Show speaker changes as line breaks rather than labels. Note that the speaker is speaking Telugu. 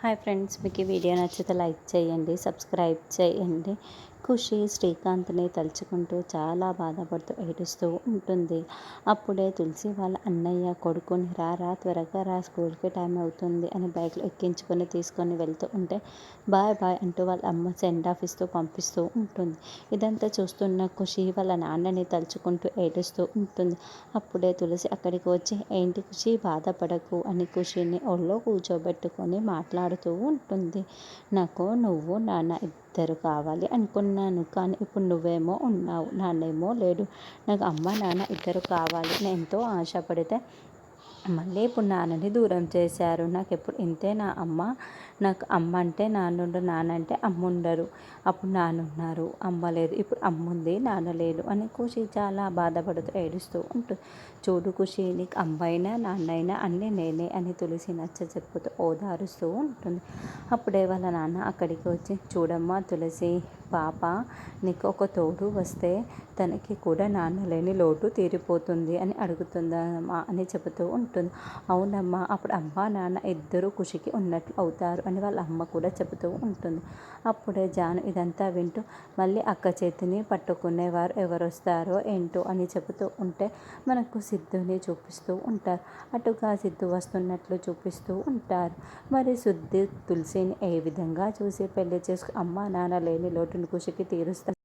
హాయ్ ఫ్రెండ్స్, మీకు ఈ వీడియో నచ్చితే లైక్ చేయండి, సబ్స్క్రైబ్ చేయండి. ఖుషి శ్రీకాంత్ని తలుచుకుంటూ చాలా బాధపడుతూ ఏడుస్తూ ఉంటుంది. అప్పుడే తులసి వాళ్ళ అన్నయ్య కొడుకుని రా త్వరగా రా, స్కూల్కి టైం అవుతుంది అని బైక్లో ఎక్కించుకొని తీసుకొని వెళ్తూ ఉంటే బాయ్ బాయ్ అంటూ వాళ్ళ అమ్మ సెండ్ ఆఫ్ ఇస్తూ పంపిస్తూ ఉంటుంది. ఇదంతా చూస్తున్న ఖుషి వాళ్ళ నాన్నని తలుచుకుంటూ ఏడుస్తూ ఉంటుంది. అప్పుడే తులసి అక్కడికి వచ్చి ఏంటి ఖుషి, బాధపడకు అని ఖుషిని ఒళ్ళో కూర్చోబెట్టుకొని మాట్లాడుతూ ఉంటుంది. నాకు నువ్వు నాన్న ఇద్దరు కావాలి అనుకున్నాను, కానీ ఇప్పుడు నువ్వేమో ఉన్నావు, నాన్నేమో లేడు. నాకు అమ్మ నాన్న ఇద్దరు కావాలి. నేను ఎంతో ఆశపడితే మళ్ళీ ఇప్పుడు నాన్నని దూరం చేశారు. నాకు ఎప్పుడు ఇంతే, నా అమ్మ, నాకు అమ్మ అంటే నాన్నుండు, నాన్న అంటే అమ్ముండరు. అప్పుడు నాన్నున్నారు, అమ్మ లేదు. ఇప్పుడు అమ్ముంది, నాన్న లేదు అని ఖుషి చాలా బాధపడుతూ ఏడుస్తూ ఉంటుంది. చూడు ఖుషి, నీకు అమ్మైనా నాన్నైనా అన్నీ నేనే అని తులసి చెప్పుతూ ఓదారుస్తూ ఉంటుంది. అప్పుడే వాళ్ళ నాన్న అక్కడికి వచ్చి, చూడమ్మా తులసి పాప, నీకు ఒక తోడు వస్తే తనకి కూడా నాన్న లేని లోటు తీరిపోతుంది అని అడుగుతుందమ్మా అని చెబుతూ ఉంటుంది. అవునమ్మా, అప్పుడు అమ్మ నాన్న ఇద్దరు ఖుషికి ఉన్నట్లు అవుతారు అని వాళ్ళ అమ్మ కూడా చెబుతూ ఉంటుంది. అప్పుడే జాను ఇదంతా వింటూ మళ్ళీ అక్క చేతిని పట్టుకునేవారు ఎవరు వస్తారో ఏంటో అని చెబుతూ ఉంటే మనకు సిద్ధుని చూపిస్తూ ఉంటారు. అటుగా సిద్ధు వస్తున్నట్లు చూపిస్తూ ఉంటారు. మరి సిద్ధు తులసిని ఏ విధంగా చూసి పెళ్లి చేసుకు అమ్మ నాన్న లేని లోటుని ఖుషికి తీరుస్తారు.